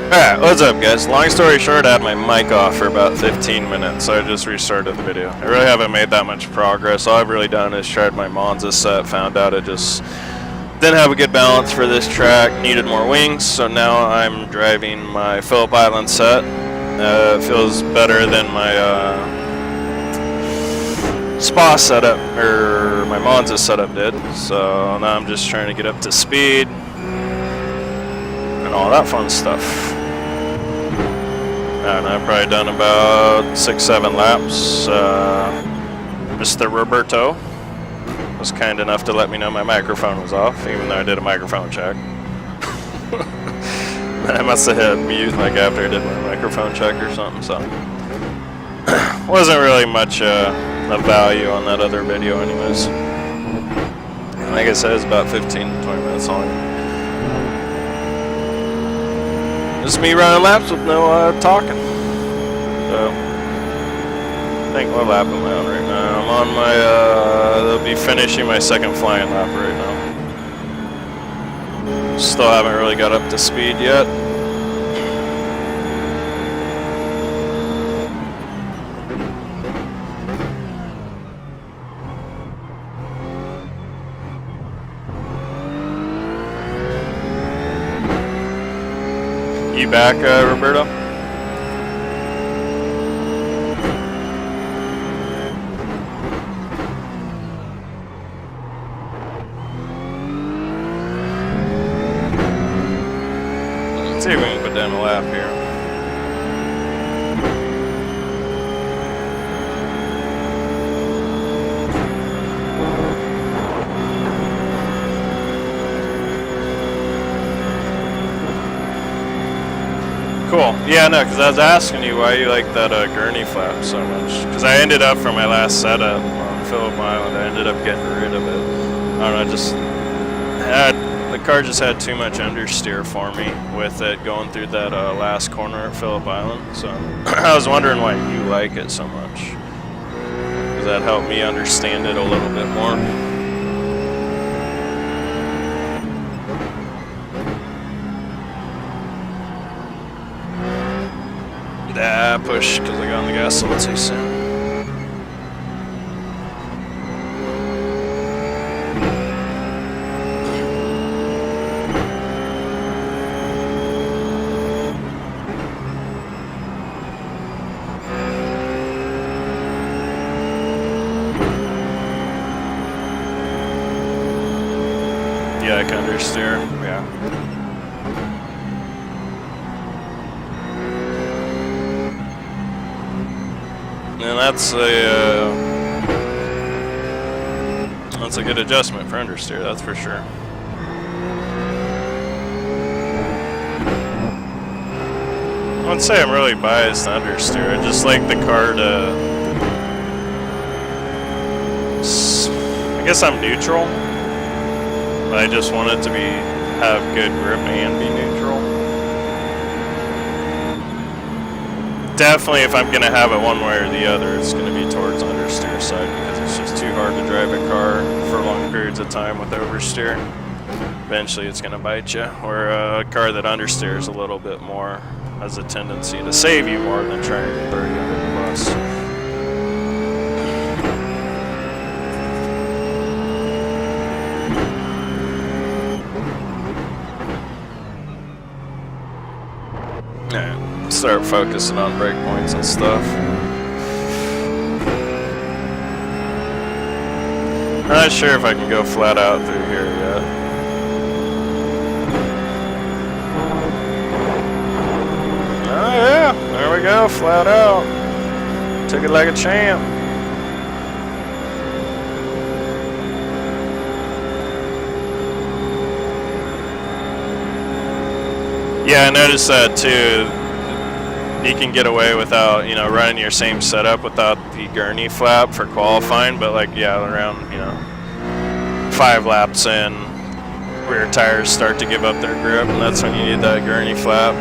Alright, what's up guys? Long story short, I had my mic off for about 15 minutes, so I just restarted the video. I really haven't made that much progress. All I've really done is tried my Monza set, found out it just didn't have a good balance for this track, needed more wings, so now I'm driving my Phillip Island set. It feels better than my Spa setup, or my Monza setup did, so now I'm just trying to get up to speed and all that fun stuff. And I've probably done about 6-7 laps. Mr. Roberto was kind enough to let me know my microphone was off, even though I did a microphone check. I must have hit mute like after I did my microphone check or something, so wasn't really much of value on that other video anyways. Like I said, it's about 15-20 minutes long. Just me running laps with no talking. So, I think what lap am I on right now? I'm on my, they'll be finishing my second flying lap right now. Still haven't really got up to speed yet. You back, Roberto? Let's see if we can put down a lap here. Cool. Yeah, no, because I was asking you why you like that Gurney flap so much. Because I ended up, for my last setup on Phillip Island, I ended up getting rid of it. I don't know, just the car just had too much understeer for me with it going through that last corner at Phillip Island. So I was wondering why you like it so much. Because that helped me understand it a little bit more. Ah, push, because I got on the gas a little too soon. Yeah, I can understeer, yeah. And that's a good adjustment for understeer, that's for sure. I wouldn't say I'm really biased to understeer. I just like the car to, I guess I'm neutral, but I just want it to have good grip and be neutral. Definitely, if I'm going to have it one way or the other, it's going to be towards understeer side, because it's just too hard to drive a car for long periods of time with oversteer. Eventually it's going to bite you, where a car that understeers a little bit more has a tendency to save you more than trying to throw you under the bus. Start focusing on breakpoints and stuff. I'm not sure if I can go flat out through here yet. Oh yeah, there we go, flat out. Took it like a champ. Yeah, I noticed that too. You can get away without, running your same setup without the Gurney flap for qualifying, but like, yeah, around, 5 laps in, rear tires start to give up their grip, and that's when you need that Gurney flap.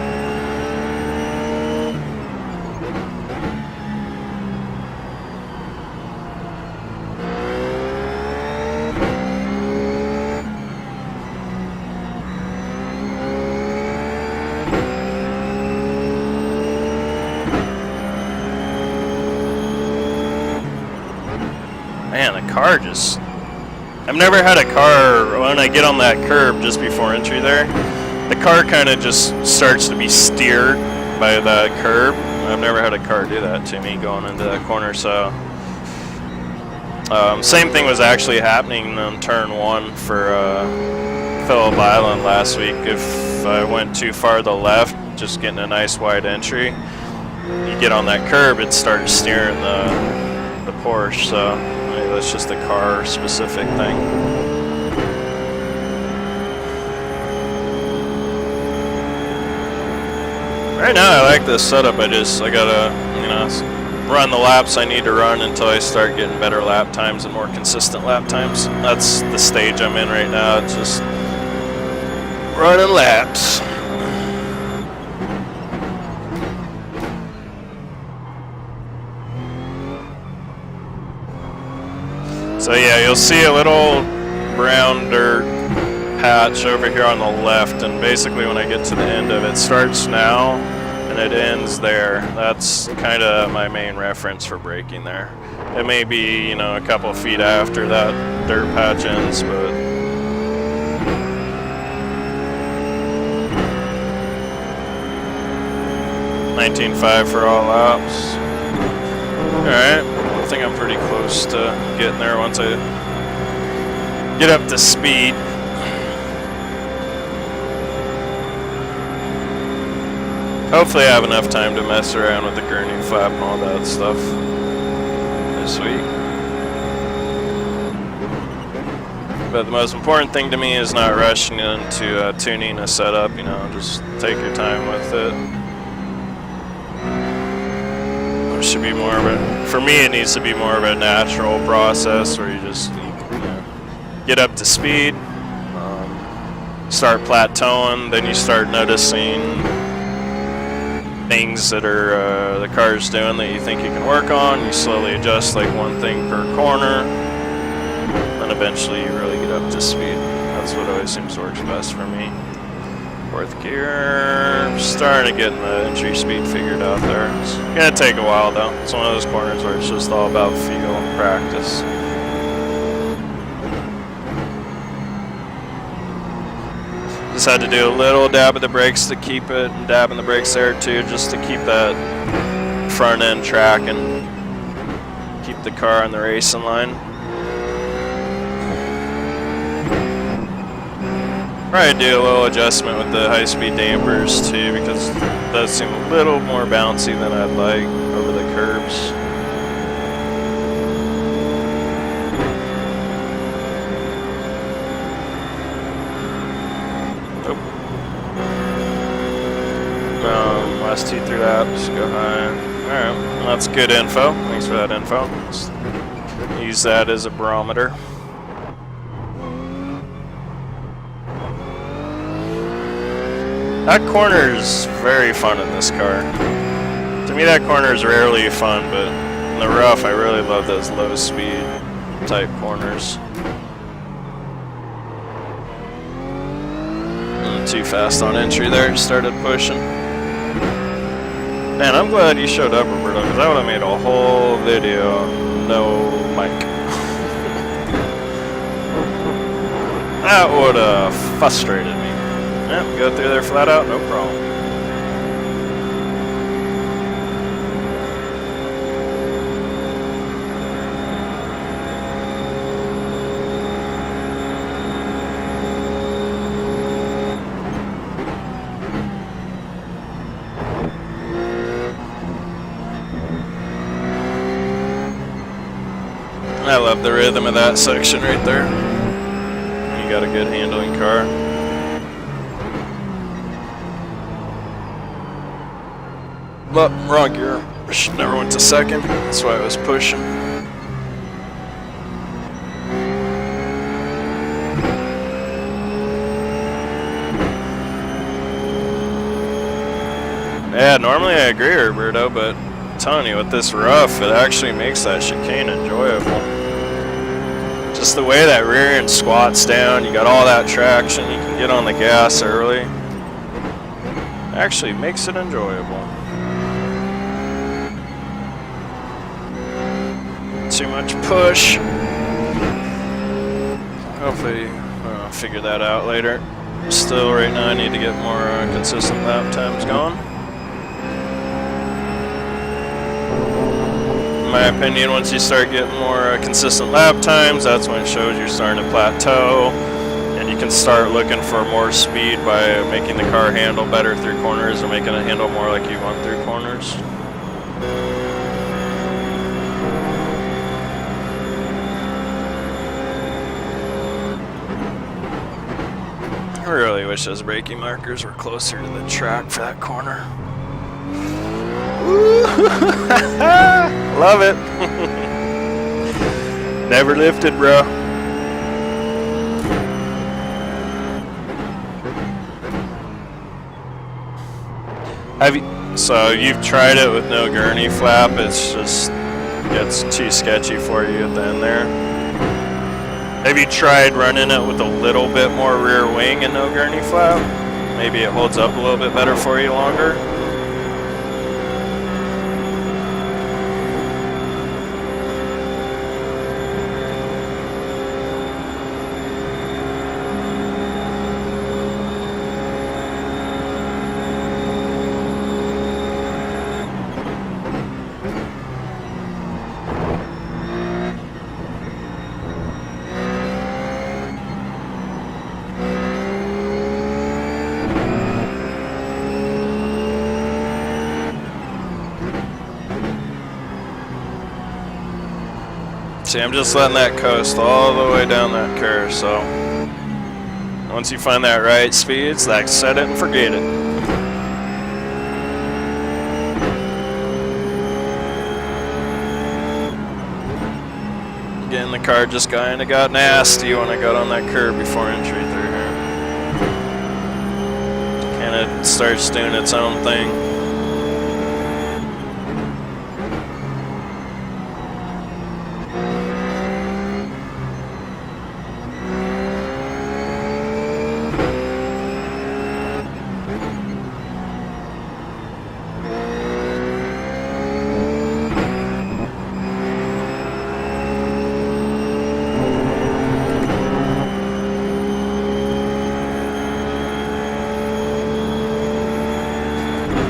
car just... I've never had a car, when I get on that curb just before entry there, the car kind of just starts to be steered by that curb. I've never had a car do that to me going into that corner, so... same thing was actually happening on turn 1 for Phillip Island last week. If I went too far to the left, just getting a nice wide entry, you get on that curb, it starts steering the Porsche, so maybe that's just a car specific thing. Right now I like this setup. I gotta, you know, run the laps I need to run until I start getting better lap times and more consistent lap times. That's the stage I'm in right now. It's just running laps. So yeah, you'll see a little brown dirt patch over here on the left, and basically when I get to the end of it, it starts now and it ends there. That's kind of my main reference for braking there. It may be, you know, a couple feet after that dirt patch ends, but $19.5 for all laps. Alright, I think I'm pretty close to getting there once I get up to speed. Hopefully I have enough time to mess around with the Gurney flap and all that stuff this week. But the most important thing to me is not rushing into tuning a setup, you know, just take your time with it. It should be more of a, for me it needs to be more of a natural process where you just get up to speed, start plateauing, then you start noticing things that are the car's doing that you think you can work on. You slowly adjust like one thing per corner, and eventually you really get up to speed. That's what always seems to work best for me. 4th gear, starting to get the entry speed figured out there. It's gonna take a while though. It's one of those corners where it's just all about feel and practice. Just had to do a little dab of the brakes to keep it, and dabbing the brakes there too, just to keep that front end tracking, keep the car on the racing line. Probably do a little adjustment with the high-speed dampers too, because it does seem a little more bouncy than I'd like over the curbs. Last 2-3 laps, go high. Alright, well, that's good info. Thanks for that info. Just use that as a barometer. That corner is very fun in this car. To me, that corner is rarely fun, but in the rough, I really love those low-speed type corners. Too fast on entry there, just started pushing. Man, I'm glad you showed up, Roberto, because I would have made a whole video, no mic. That would have frustrated me. Yep, go through there flat out, no problem. I love the rhythm of that section right there. You got a good handling car. But wrong gear. Never went to second. That's why I was pushing. Yeah, normally I agree, Roberto, but I'm telling you, with this rough, it actually makes that chicane enjoyable. Just the way that rear end squats down, you got all that traction, you can get on the gas early. Actually makes it enjoyable. Too much push. hopefully I'll figure that out later. Still, right now I need to get more consistent lap times going. In my opinion, once you start getting more consistent lap times, that's when it shows you're starting to plateau, and you can start looking for more speed by making the car handle better through corners or making it handle more like you want through corners. I really wish those braking markers were closer to the track for that corner. Love it. Never lifted, bro. So you've tried it with no gurney flap? It's too sketchy for you at the end there. Have you tried running it with a little bit more rear wing and no gurney flap? Maybe it holds up a little bit better for you longer? See, I'm just letting that coast all the way down that curve, so once you find that right speed, it's like set it and forget it. Again, the car just kind of got nasty when I got on that curve before entry through here. And it starts doing its own thing.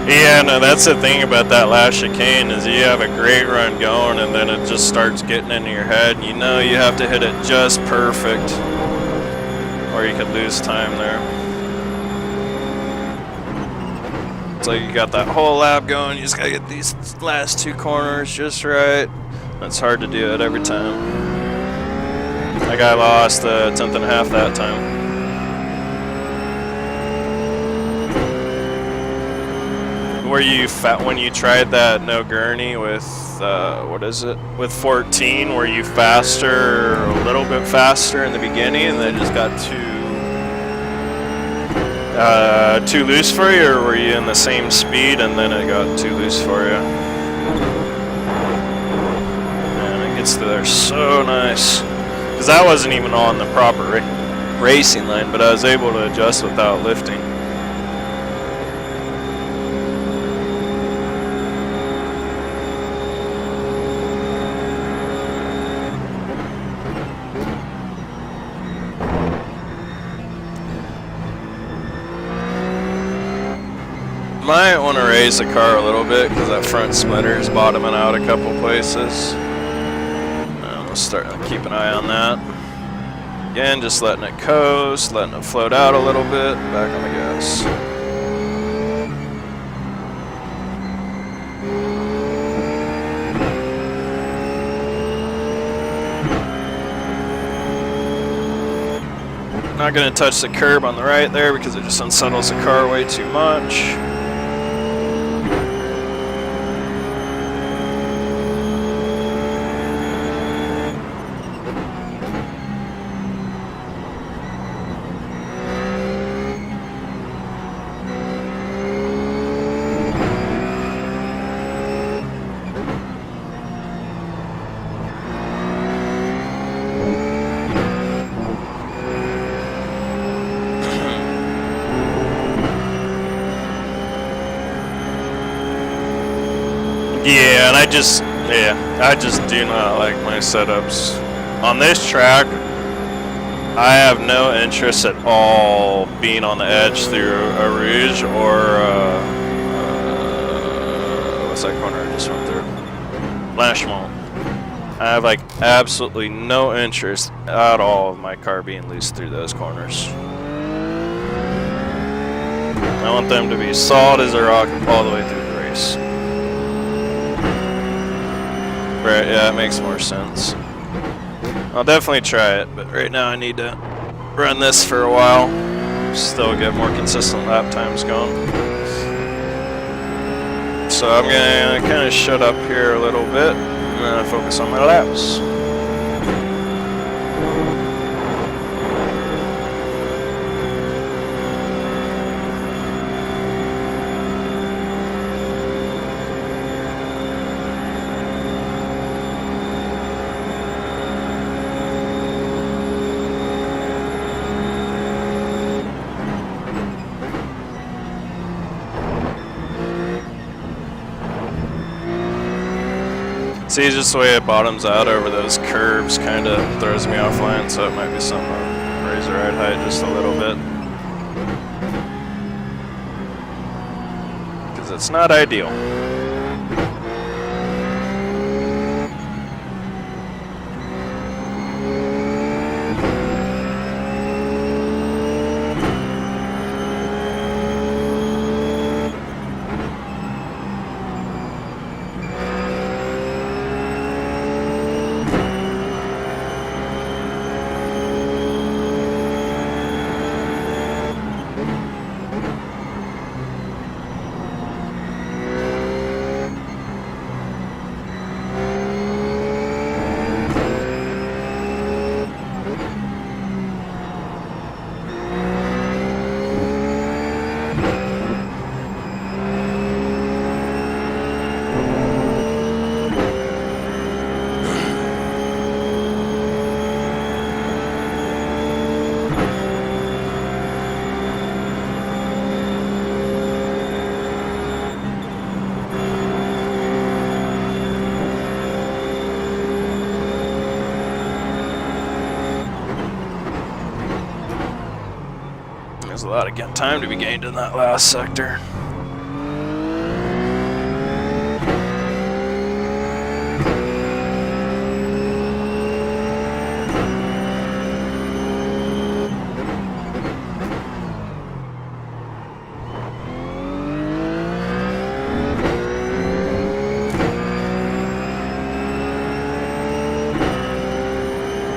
Yeah, no, that's the thing about that last chicane is you have a great run going and then it just starts getting into your head. You know you have to hit it just perfect or you could lose time there. So you got that whole lap going, you just gotta get these last two corners just right. That's hard to do it every time. That guy lost a tenth and a half that time. Were you when you tried that no gurney with what is it, with 14? Were you faster, a little bit faster in the beginning, and then just got too loose for you, or were you in the same speed and then it got too loose for you? Man, it gets to there so nice, because I wasn't even on the proper racing line, but I was able to adjust without lifting. Might want to raise the car a little bit because that front splitter is bottoming out a couple places. We'll start keep an eye on that. Again, just letting it coast, letting it float out a little bit, back on the gas. Not going to touch the curb on the right there because it just unsettles the car way too much. Yeah, and I just do not like my setups on this track. I have no interest at all being on the edge through a Rouge or what's that corner I just went through? Blanchemont. I have like absolutely no interest at all of my car being loose through those corners. I want them to be solid as a rock all the way through the race. Right, yeah, it makes more sense. I'll definitely try it, but right now I need to run this for a while. Still get more consistent lap times going. So I'm gonna kind of shut up here a little bit and focus on my laps. See, just the way it bottoms out over those curves kind of throws me offline, so it might be something to raise the ride height just a little bit. Because it's not ideal. There's a lot of time to be gained in that last sector.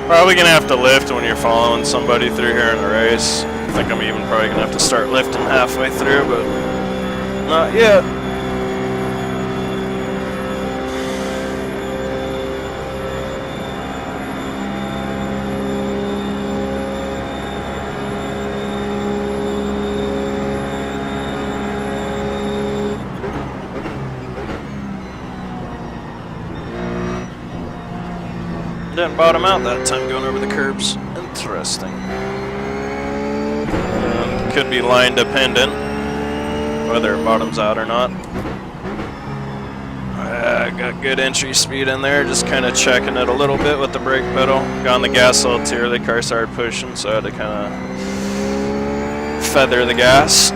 Probably gonna have to lift when you're following somebody through here in the race. I think I'm even probably gonna have to start lifting halfway through, but not yet. Didn't bottom out that time going over the curbs. Interesting. Could be line dependent, whether it bottoms out or not. Got good entry speed in there, just kind of checking it a little bit with the brake pedal. Got on the gas a little too early, the car started pushing, so I had to kind of feather the gas.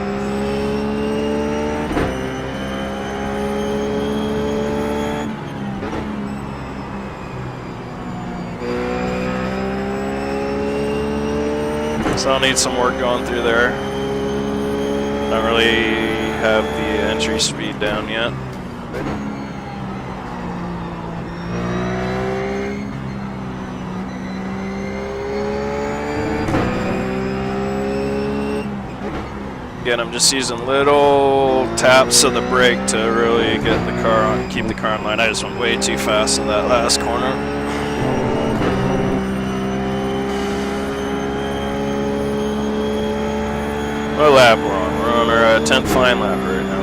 So I'll need some work going through there. Don't really have the entry speed down yet. Again, I'm just using little taps of the brake to really get the car on, keep the car in line. I just went way too fast in that last corner. What lap we're on? We're on our 10th fine lap right now.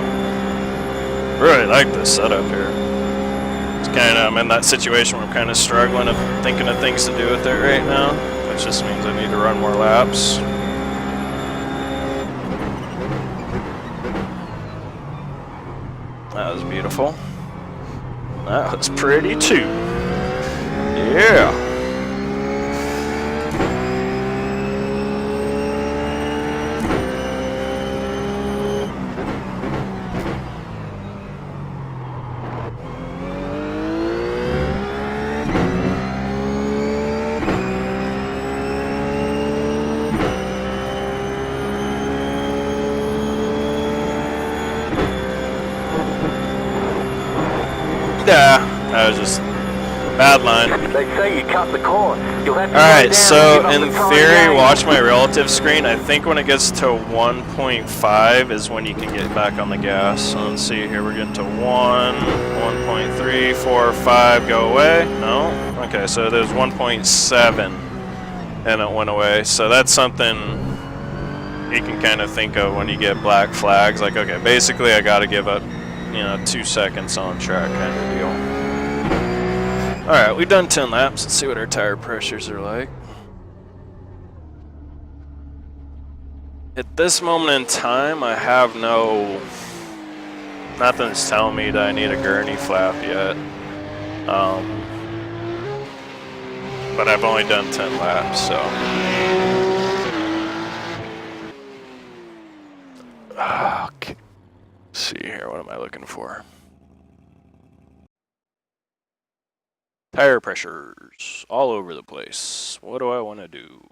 Really like this setup here. It's kind of, I'm in that situation where I'm kind of struggling of thinking of things to do with it right now. Which just means I need to run more laps. That was beautiful. That was pretty too. Yeah. That was just bad line. They say you cut the cord. You'll have to Alright, so in theory, watch my relative screen. I think when it gets to 1.5 is when you can get back on the gas. So let's see here, we're getting to 1, 1.3, 4, 5, go away. No? Okay, so there's 1.7 and it went away. So that's something you can kind of think of when you get black flags. Like, okay, basically I gotta give up, you know, 2 seconds on track kind of deal. Alright, we've done 10 laps. Let's see what our tire pressures are like. At this moment in time, I have nothing's telling me that I need a Gurney flap yet. But I've only done 10 laps, so. Okay. Let's see here, what am I looking for? Tire pressures all over the place. What do I want to do?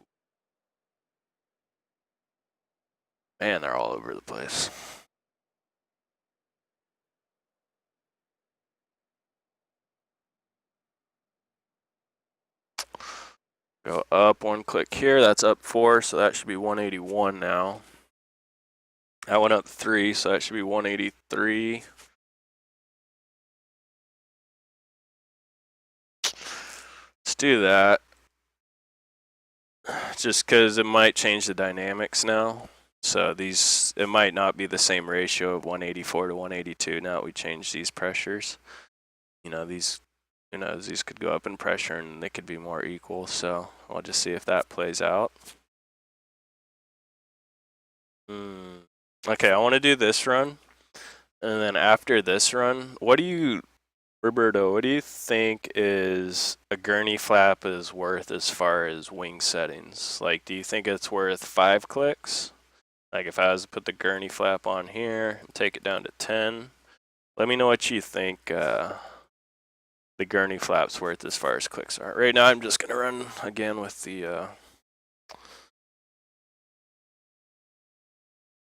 Man, they're all over the place. Go up 1 click here. That's up 4, so that should be 181 now. That went up 3, so that should be 183. Let's do that. Just because it might change the dynamics now. So these, it might not be the same ratio of 184 to 182 now that we change these pressures. You know, these, who knows, these could go up in pressure and they could be more equal. So I'll just see if that plays out. Okay, I want to do this run. And then after this run, Roberto, what do you think is a Gurney flap is worth as far as wing settings? Like, do you think it's worth 5 clicks? Like, if I was to put the Gurney flap on here and take it down to 10, let me know what you think the Gurney flap's worth as far as clicks are. Right now, I'm just going to run again with the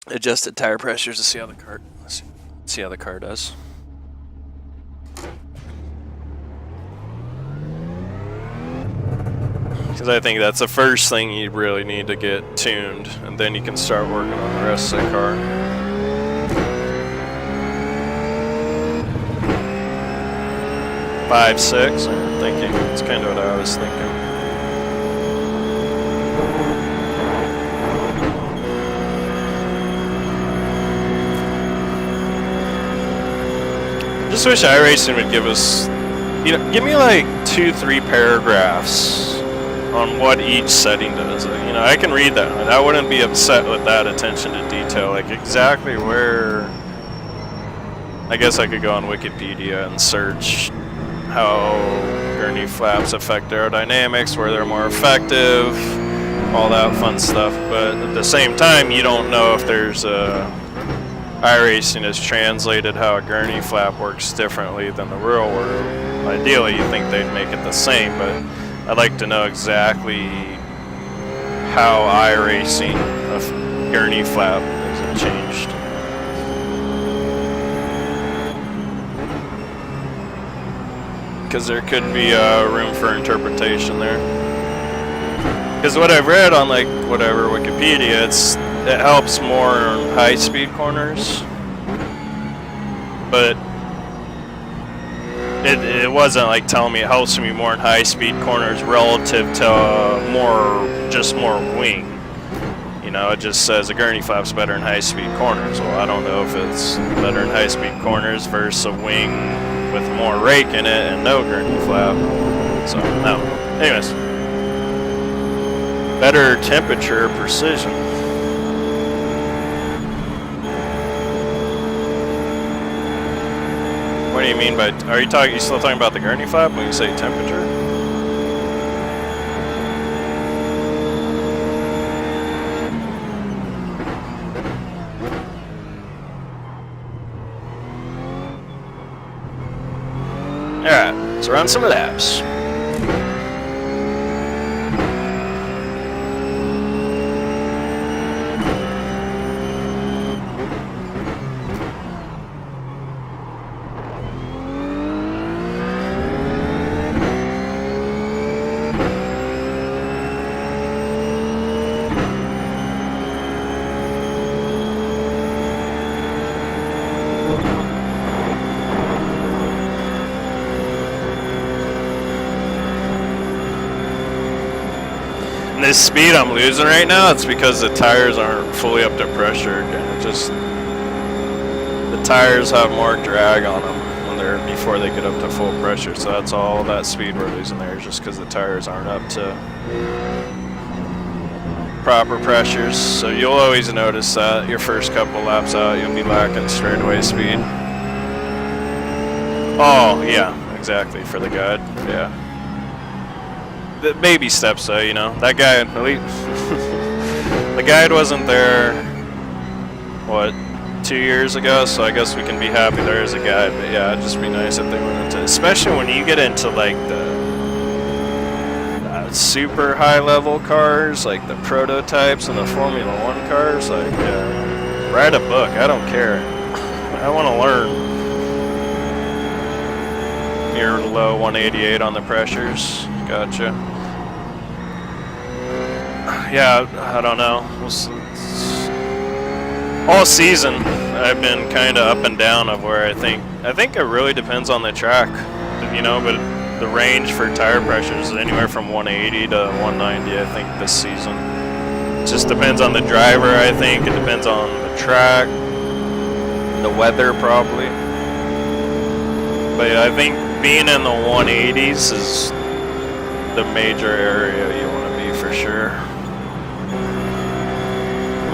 adjusted tire pressures to see how the car does. Because I think that's the first thing you really need to get tuned, and then you can start working on the rest of the car. Five, 6, thank you. That's kind of what I was thinking. Just wish iRacing would give us, you know, give me like 2-3 paragraphs on what each setting does. You know, I can read that. I wouldn't be upset with that attention to detail. Like exactly where. I guess I could go on Wikipedia and search how Gurney flaps affect aerodynamics, where they're more effective, all that fun stuff. But at the same time, you don't know if there's iRacing has translated how a Gurney flap works differently than the real world. Ideally, you think they'd make it the same, but I'd like to know exactly how iRacing a Gurney flap has changed. Because there could be room for interpretation there. Because what I've read on like whatever Wikipedia, it helps more on high-speed corners, but it wasn't like telling me it helps me more in high-speed corners relative to more wing. You know, it just says a Gurney flap's better in high-speed corners. Well, I don't know if it's better in high-speed corners versus a wing with more rake in it and no Gurney flap. So, no. Anyways. Better temperature precision. What do you mean by, are you still talking about the Gurney flap when you say temperature? Alright, let's run some laps. this speed I'm losing right now, it's because the tires aren't fully up to pressure. And the tires have more drag on them when they're before they get up to full pressure. So that's all that speed we're losing there, just because the tires aren't up to proper pressures. So you'll always notice that your first couple laps out, you'll be lacking straightaway speed. Oh yeah, exactly, for the guide. Yeah. The baby steps though, you know. That guy, the guide wasn't there, what, 2 years ago, so I guess we can be happy there is a guide. But yeah, it'd just be nice if they went into, especially when you get into like the super high level cars, like the prototypes and the Formula 1 cars, like yeah, write a book, I don't care. I want to learn. You're low 188 on the pressures. Gotcha. Yeah, I don't know. All season, I've been kind of up and down of where I think it really depends on the track, you know. But the range for tire pressures is anywhere from 180 to 190. I think this season. It just depends on the driver. I think it depends on the track, the weather probably. But yeah, I think being in the 180s is the major area you want to be for sure.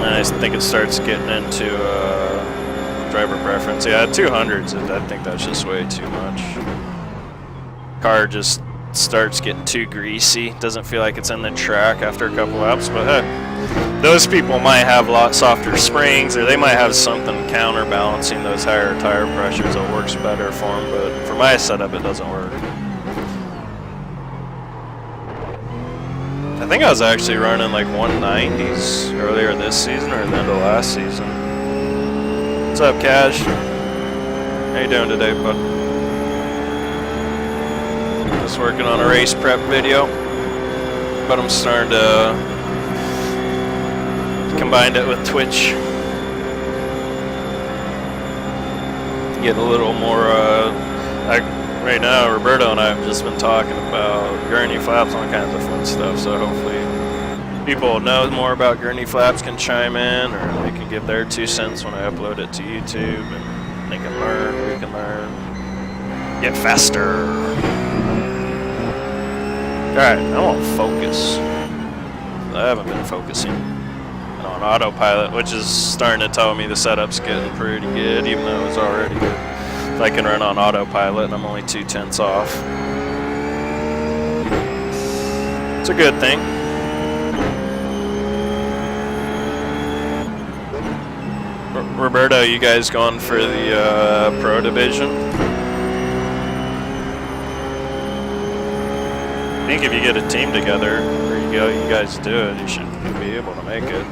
And I think it starts getting into driver preference. Yeah, 200s, I think that's just way too much. Car just starts getting too greasy. Doesn't feel like it's in the track after a couple laps, but hey, those people might have a lot softer springs, or they might have something counterbalancing those higher tire pressures that works better for them, but for my setup it doesn't work. I think I was actually running like 190s earlier this season or the end of last season. What's up, Cash? How you doing today, bud? Just working on a race prep video, but I'm starting to combine it with Twitch. Get a little more, like right now, Roberto and I have just been talking about Gurney flaps, all kinds of fun stuff, so hopefully people know more about Gurney flaps can chime in, or they can give their 2 cents when I upload it to YouTube, and they can learn, we can learn, get faster. Alright, I want to focus. I haven't been focusing on autopilot, which is starting to tell me the setup's getting pretty good, even though it's already good. If I can run on autopilot and I'm only 2/10 off, it's a good thing. Roberto, you guys going for the pro division? I think if you get a team together, or you guys do it, you should be able to make it.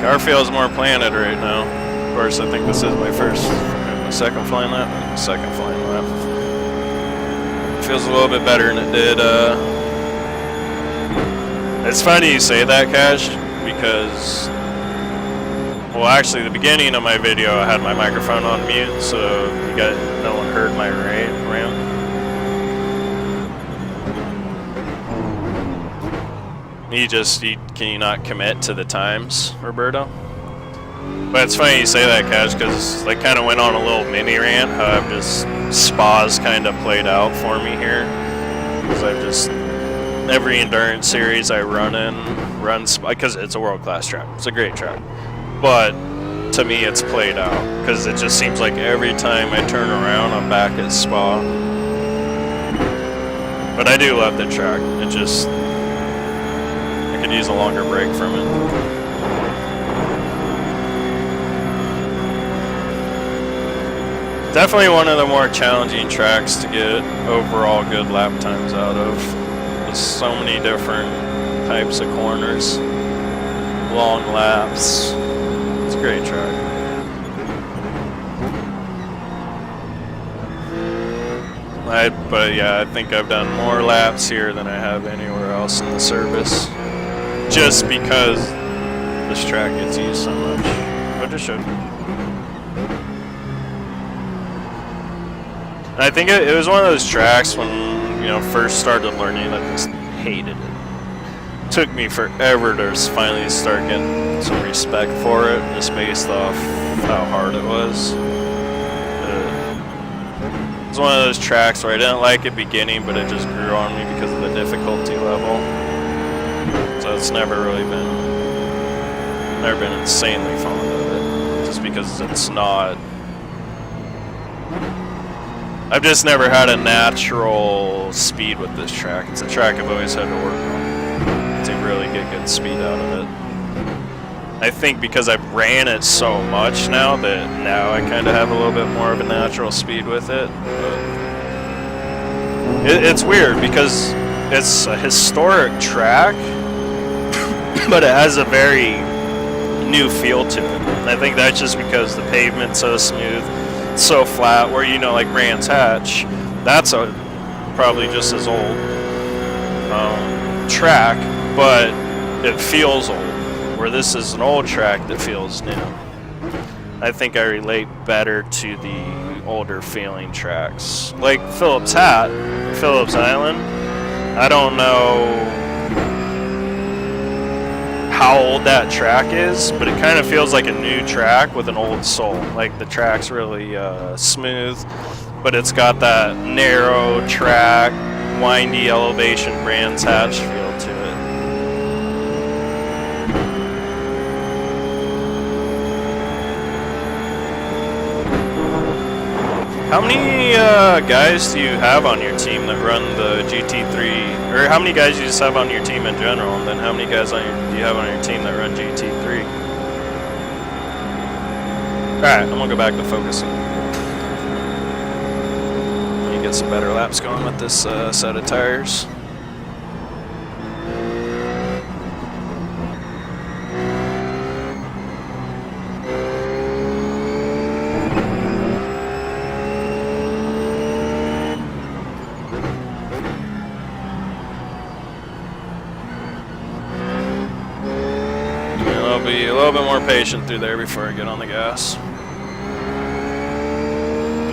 Car feels more planted right now. Of course, I think this is my second flying lap. Second flying lap. Feels a little bit better than it did. It's funny you say that, Cash, because, well, actually, the beginning of my video, I had my microphone on mute, so no one heard my rant. Can you not commit to the times, Roberto? But it's funny you say that, Cash, because I kind of went on a little mini rant. How I've just Spa's kind of played out for me here, because I've just every endurance series I run Spa, because it's a world-class track. It's a great track, but to me it's played out because it just seems like every time I turn around, I'm back at Spa. But I do love the track. It just I could use a longer break from it. Definitely one of the more challenging tracks to get overall good lap times out of. There's so many different types of corners, long laps. It's a great track. But yeah, I think I've done more laps here than I have anywhere else in the service. just because this track gets used so much. I just showed you. And I think it was one of those tracks when, you know, first started learning, I just hated it. Took me forever to finally start getting some respect for it, just based off how hard it was. It's one of those tracks where I didn't like it beginning, but it just grew on me because of the difficulty level. So it's never been insanely fond of it, just because it's not. I've just never had a natural speed with this track. It's a track I've always had to work on to really get good speed out of it. I think because I've ran it so much now that now I kind of have a little bit more of a natural speed with it. But it's weird because it's a historic track, but it has a very new feel to it. And I think that's just because the pavement's so smooth, so flat, where, you know, like Brands Hatch, that's probably just as old track, but it feels old, where this is an old track that feels new. I think I relate better to the older feeling tracks. Like Phillips Island, I don't know how old that track is, but it kind of feels like a new track with an old soul. Like the track's really smooth, but it's got that narrow track, windy elevation Brands Hatch feel to it. How many guys do you have on your team that run the GT3? Or how many guys do you just have on your team in general? And then how many guys do you have on your team that run GT3? Alright, I'm going to go back to focusing. Let me get some better laps going with this set of tires. Be a little bit more patient through there before I get on the gas.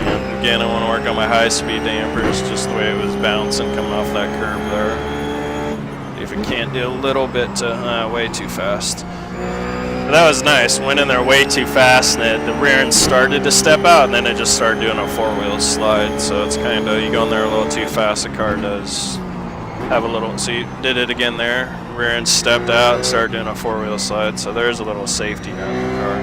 And again, I want to work on my high-speed dampers, just the way it was bouncing coming off that curb there. If it can't do a little bit way too fast. But that was nice. Went in there way too fast, and the rear end started to step out, and then it just started doing a four-wheel slide. So it's kind of, you go in there a little too fast, the car does have a little. So you did it again there. Rear end stepped out and started doing a four-wheel slide, so there's a little safety net in the car.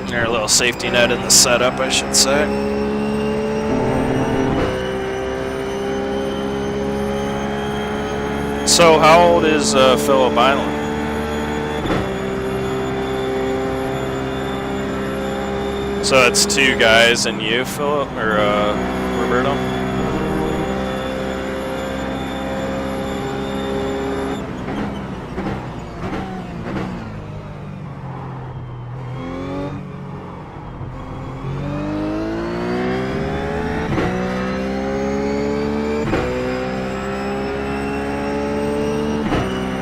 There's a little safety net in the setup, I should say. So how old is Phillip Island? So it's two guys and you, Philip, or Roberto?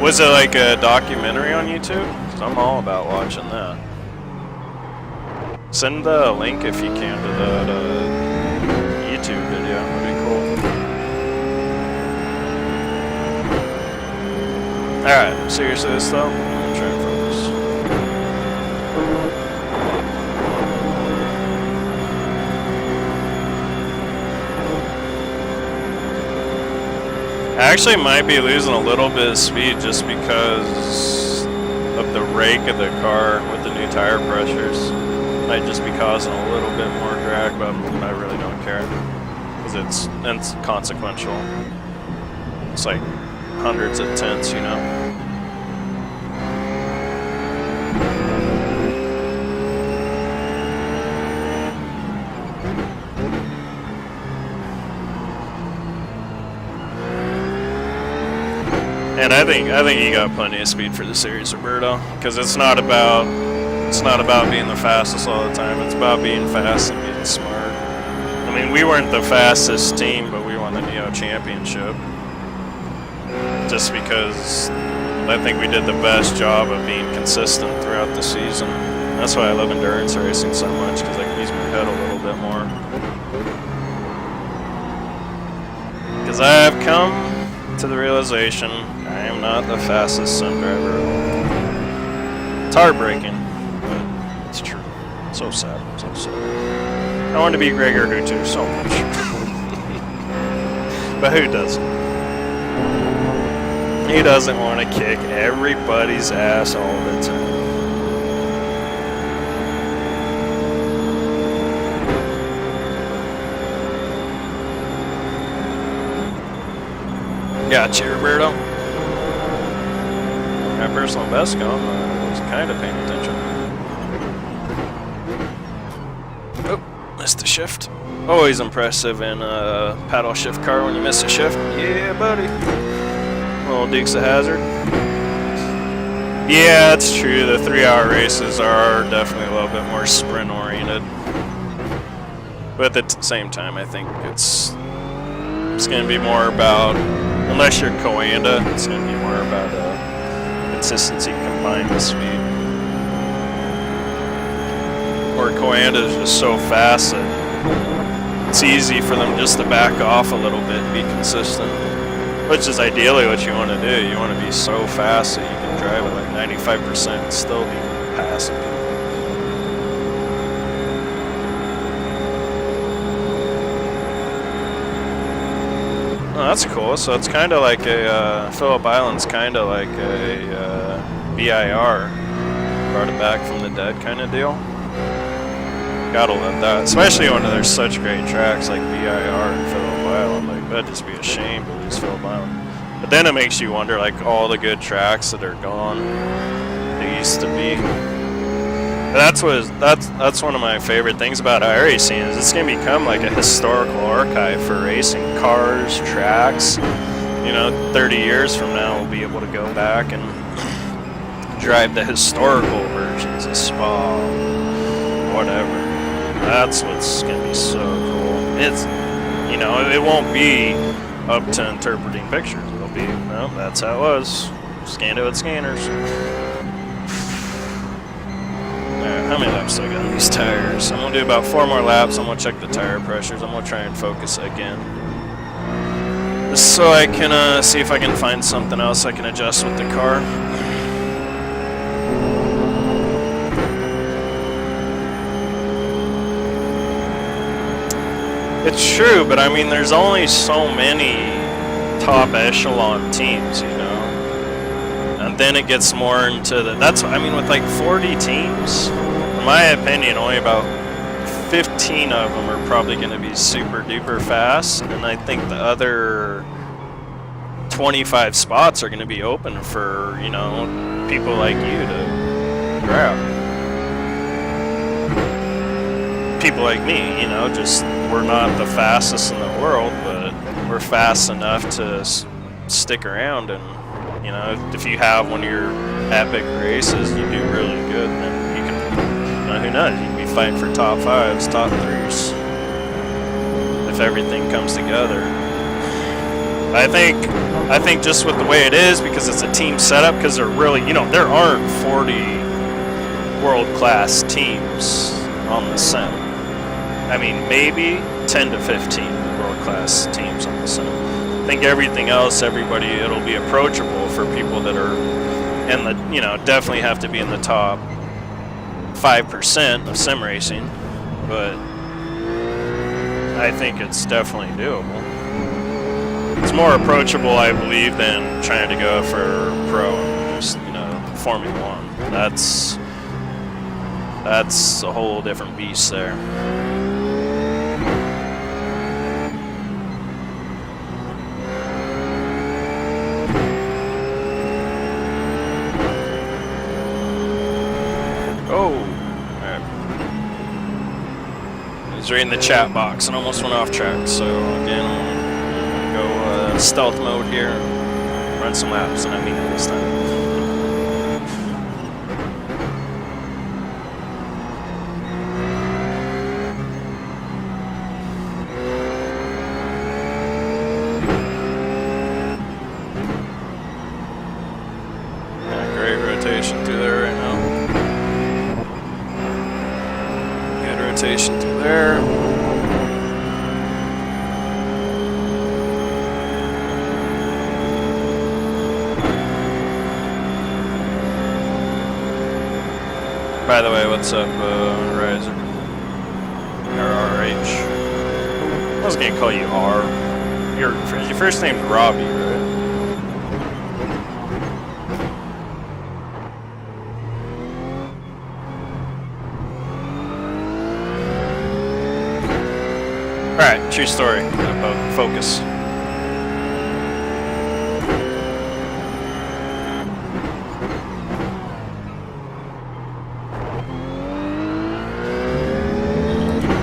Was it like a documentary on YouTube? 'Cause I'm all about watching that. Send the link if you can to that YouTube video. That'd be cool. Alright, seriously this though? I'm gonna try and focus. I actually might be losing a little bit of speed just because of the rake of the car with the new tire pressures. Might just be causing a little bit more drag, but I really don't care because it's consequential. It's like hundreds of tenths, you know. And I think you got plenty of speed for the series, Roberto, because it's not about being the fastest all the time. It's about being fast and being smart. I mean, we weren't the fastest team, but we won the Neo Championship. Just because I think we did the best job of being consistent throughout the season. That's why I love endurance racing so much, because I can use my head a little bit more. Because I have come to the realization I am not the fastest sim driver. It's heartbreaking, but it's true. So sad, so sad. I want to be Gregor Hutu so much. But who doesn't? He doesn't want to kick everybody's ass all the time. Gotcha, Roberto. My personal best going. I was kind of paying attention. Oh, missed the shift. Always impressive in a paddle shift car when you miss a shift. Yeah, buddy. Little Dukes of Hazzard. Yeah, it's true. The 3-hour races are definitely a little bit more sprint oriented. But at the same time, I think it's going to be more about, unless you're Coanda, it's going to be more about consistency combined with speed. Or Coanda is just so fast that it's easy for them just to back off a little bit and be consistent. Which is ideally what you want to do. You want to be so fast that you can drive at like 95% and still be passing people. Oh, that's cool. So it's kind of like a, Phillip Island's kind of like a BIR, brought it back from the dead kind of deal. Gotta love that. Especially when there's such great tracks like BIR and Phillip Island. Like, that'd just be a shame to lose Phillip Island. But then it makes you wonder, like, all the good tracks that are gone. They used to be. That's one of my favorite things about iRacing is it's gonna become like a historical archive for racing cars, tracks. You know, 30 years from now we'll be able to go back and drive the historical versions of Spa, whatever. That's what's gonna be so cool. It's, you know, it won't be up to interpreting pictures. It'll be, well, that's how it was. Scanned it with scanners. Alright, how many laps do I got on these tires? I'm gonna do about 4 more laps. I'm gonna check the tire pressures. I'm gonna try and focus again. Just so I can see if I can find something else I can adjust with the car. It's true, but I mean, there's only so many top echelon teams, you know? And then it gets more into the, that's, I mean, with like 40 teams, in my opinion, only about 15 of them are probably going to be super duper fast, and I think the other 25 spots are going to be open for, you know, people like you to grab. People like me, you know, just, we're not the fastest in the world, but we're fast enough to stick around, and, you know, if you have one of your epic races, you do really good, then you can, you know, who knows, you can be fighting for top 5s, top 3s, if everything comes together. I think just with the way it is, because it's a team setup, because they're really, you know, there aren't 40 world-class teams on the sim. I mean, maybe 10 to 15 world-class teams on the sim. I think everything else, everybody, it'll be approachable for people that are in the, you know, definitely have to be in the top 5% of sim racing, but I think it's definitely doable. It's more approachable, I believe, than trying to go for pro and just, you know, Formula 1. That's a whole different beast there. Oh, alright. He's reading the chat box and almost went off track, so again, I'm gonna go stealth mode here, run some laps, and I mean it this time. rotation through there right now. Good rotation through there. By the way, what's up, Riser? Or RH? I was gonna call you R. Your first name's Robbie, right? Alright, true story. Focus.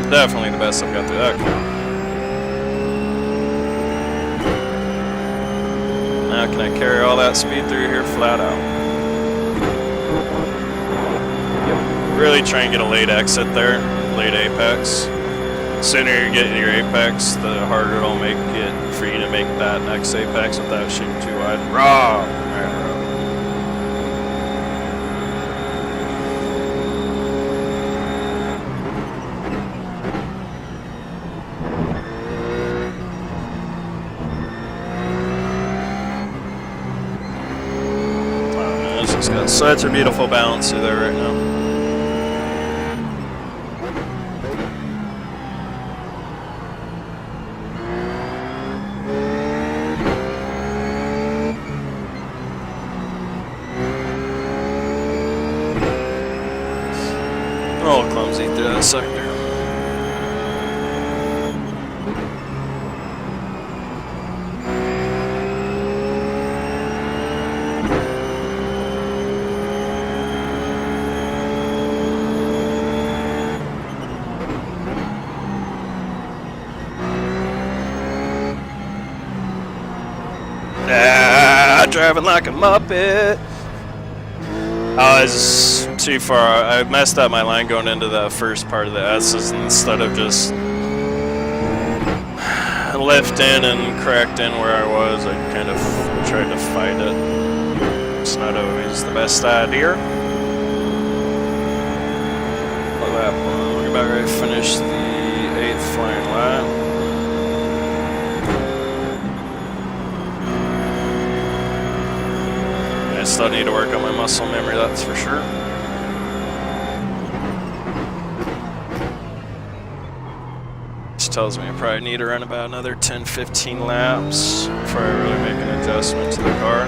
Definitely the best I've got through that car. Now can I carry all that speed through here flat out? Yep. Really try and get a late exit there, late apex. The sooner you get your apex, the harder it'll make it for you to make that next apex without shooting too wide. Raw! It's got such a beautiful balance through there right now. A little clumsy through that sector. Driving like a Muppet. I was too far. I messed up my line going into the first part of the S's instead of just left in and cracked in where I was. I kind of tried to fight it. It's not always the best idea. We're about ready to finish the 8th flying lap. I still need to work on my muscle memory, that's for sure. Which tells me I probably need to run about another 10-15 laps before I really make an adjustment to the car.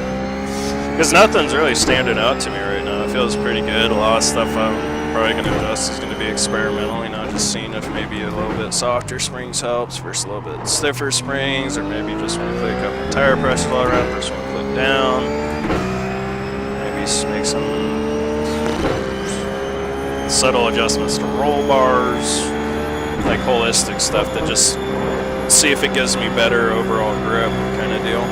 Because nothing's really standing out to me right now. It feels pretty good. A lot of stuff I'm probably going to adjust is going to be experimental, just seeing if maybe a little bit softer springs helps versus a little bit stiffer springs, or maybe just want to click up the tire pressure all around versus want to click down. Make some subtle adjustments to roll bars, like holistic stuff that just see if it gives me better overall grip kind of deal.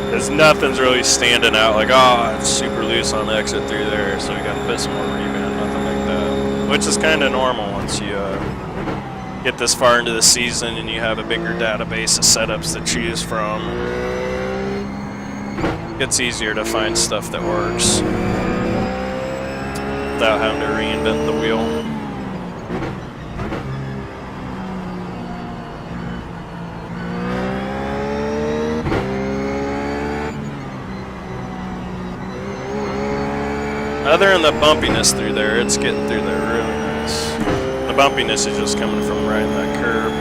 Because nothing's really standing out like, oh, it's super loose on the exit through there, so we got to put some more rebound, nothing like that. Which is kind of normal once you get this far into the season and you have a bigger database of setups to choose from. It's easier to find stuff that works without having to reinvent the wheel. Other than the bumpiness through there, it's getting through there really nice. The bumpiness is just coming from riding that curb.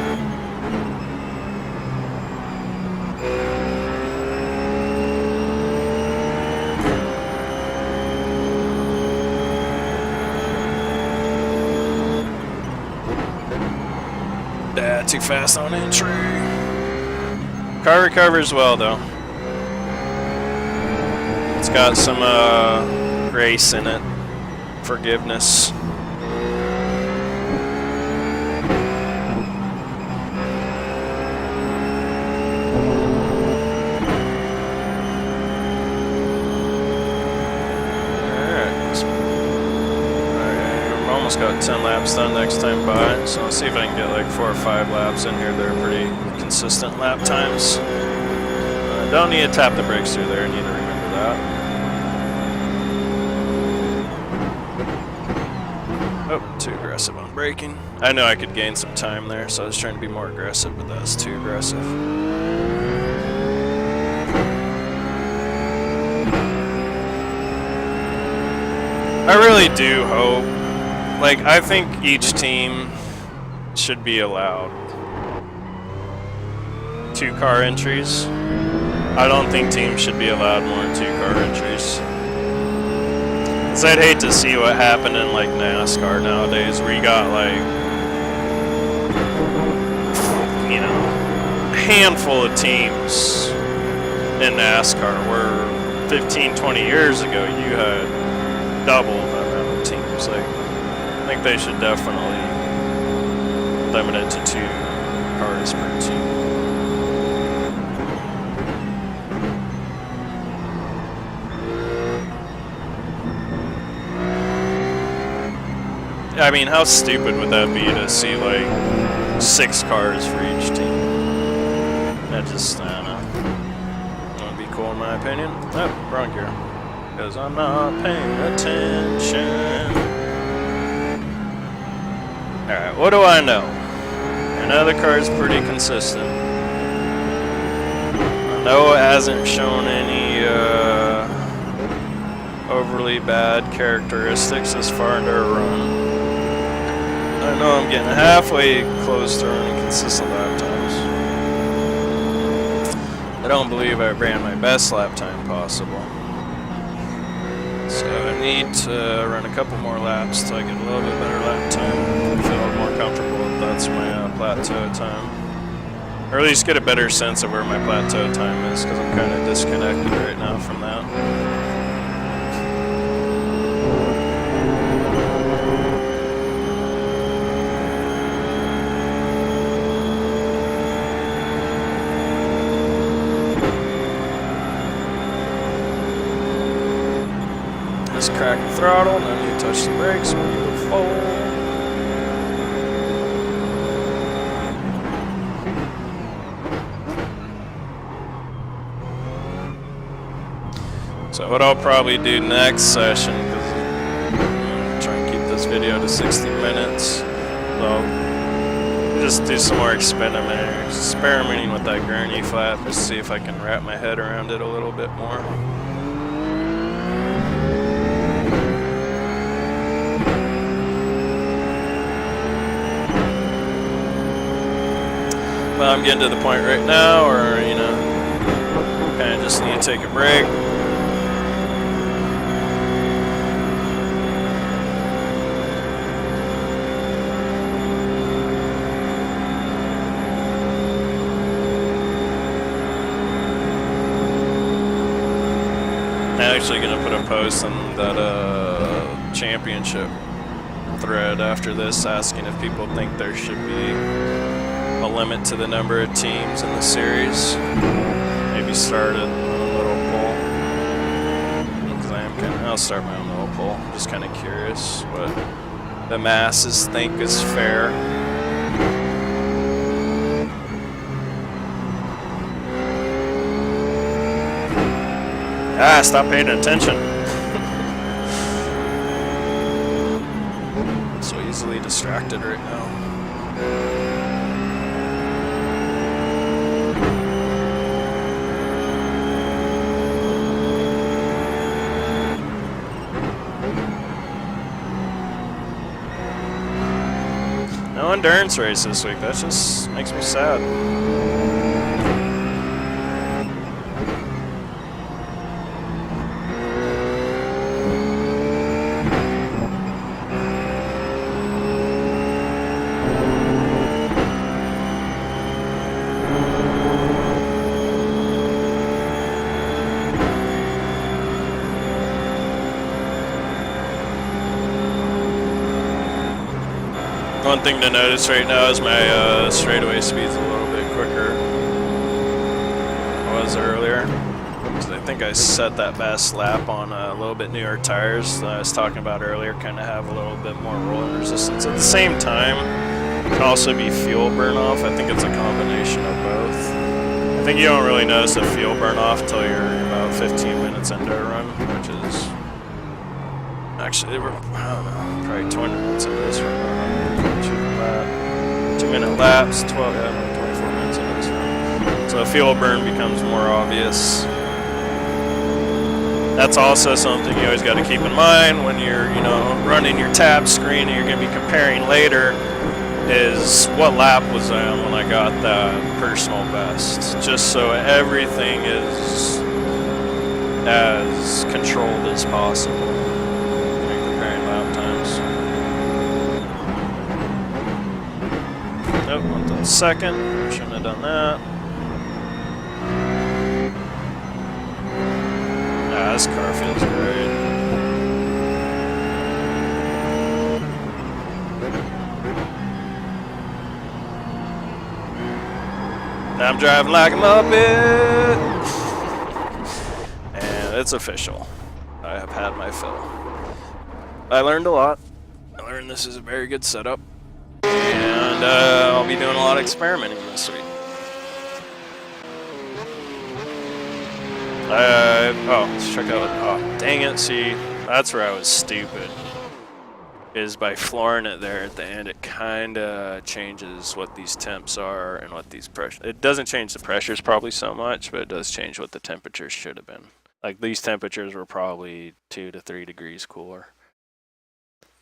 Too fast on entry. Car recovers well though. It's got some grace in it. Forgiveness. almost got 10 laps done next time by, so I'll see if I can get like 4 or 5 laps in here. They're pretty consistent lap times. Don't need to tap the brakes through there, I need to remember that. Oh, too aggressive on braking. I know I could gain some time there, so I was trying to be more aggressive, but that's too aggressive. I really do hope, like, I think each team should be allowed 2-car entries. I don't think teams should be allowed more than 2-car entries. Cause I'd hate to see what happened in like NASCAR nowadays, where you got like, you know, a handful of teams in NASCAR, where 15, 20 years ago you had double the amount of teams. Like, I think they should definitely limit it to 2 cars per team. I mean, how stupid would that be to see like 6 cars for each team? That just, I don't know. That would be cool in my opinion. Oh, wrong gear. Because I'm not paying attention. Alright, what do I know? I know the car's pretty consistent. I know it hasn't shown any overly bad characteristics this far into a run. I know I'm getting halfway close to running consistent lap times. I don't believe I ran my best lap time possible. So I need to run a couple more laps till I get a little bit better lap time. I feel more comfortable if that's my plateau time. Or at least get a better sense of where my plateau time is, because I'm kind of disconnected right now from that. Crack the throttle, and then you touch the brakes when you go forward. So what I'll probably do next session, because I'm trying to keep this video to 60 minutes, I'll just do some more experimenting with that Gurney flap, just see if I can wrap my head around it a little bit more. But I'm getting to the point right now where, you know, kind of just need to take a break. I'm actually going to put a post on that championship thread after this, asking if people think there should be a limit to the number of teams in the series. Maybe start a little poll. Because I'll start my own little poll. I'm just kind of curious what the masses think is fair. Ah, stop paying attention. So easily distracted right now. No endurance race this week. That just makes me sad. One thing to notice right now is my straightaway speed's a little bit quicker than it was earlier. 'Cause I think I set that best lap on a little bit newer tires that I was talking about earlier, kind of have a little bit more rolling resistance. At the same time, it can also be fuel burn off. I think it's a combination of both. I think you don't really notice the fuel burn off till you're about 15 minutes into a run, which is actually, I don't know, probably 20 minutes into this run. 2-minute laps, 24 minutes into this run. So fuel burn becomes more obvious. That's also something you always got to keep in mind when you're, running your tab screen and you're going to be comparing later. Is what lap was I on when I got that personal best, just so everything is as controlled as possible when you're comparing lap times. Nope, went to the second, shouldn't have done that. Ah, this car feels great. I'm driving like a Muppet! And it's official. I have had my fill. I learned a lot. I learned this is a very good setup. And I'll be doing a lot of experimenting this week. Let's check out. Oh, dang it, see, that's where I was stupid. Is by flooring it there at the end, it kind of changes what these temps are and what these pressures. It doesn't change the pressures probably so much, but it does change what the temperatures should have been. Like these temperatures were probably 2 to 3 degrees cooler.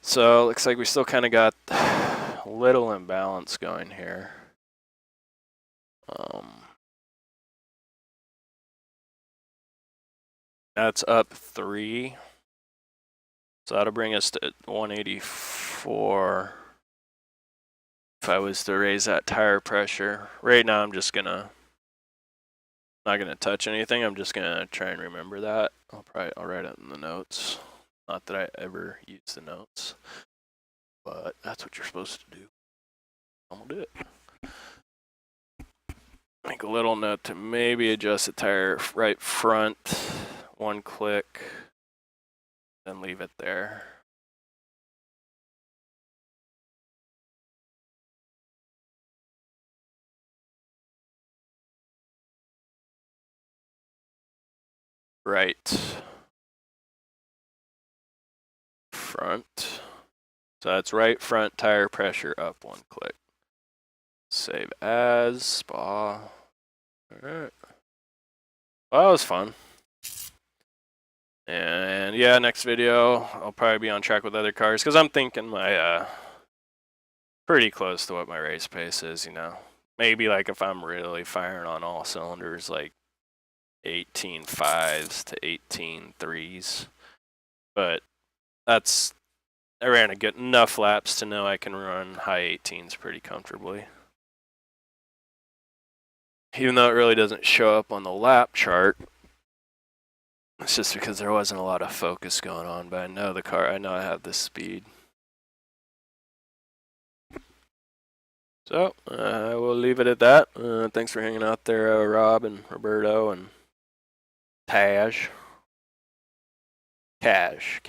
So looks like we still kind of got a little imbalance going here. That's up 3. So that'll bring us to 184. If I was to raise that tire pressure. Right now I'm just not gonna touch anything. I'm just gonna try and remember that. I'll write it in the notes. Not that I ever use the notes, but that's what you're supposed to do. I'm gonna do it. Make a little note to maybe adjust the tire right front, 1 click, then leave it there. Right front. So that's right front tire pressure up 1 click. Save as Spa. Alright. Well, that was fun. And yeah, next video I'll probably be on track with other cars because I'm thinking my pretty close to what my race pace is, Maybe like if I'm really firing on all cylinders, like 18.5s to 18.3s. But I ran a good enough laps to know I can run high 18s pretty comfortably. Even though it really doesn't show up on the lap chart, it's just because there wasn't a lot of focus going on, but I know the car, I know I have this speed. So, I will leave it at that. Thanks for hanging out there, Rob and Roberto and Taj. Cash.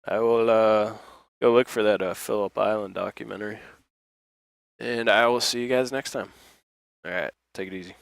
I will go look for that Phillip Island documentary. And I will see you guys next time. Alright, take it easy.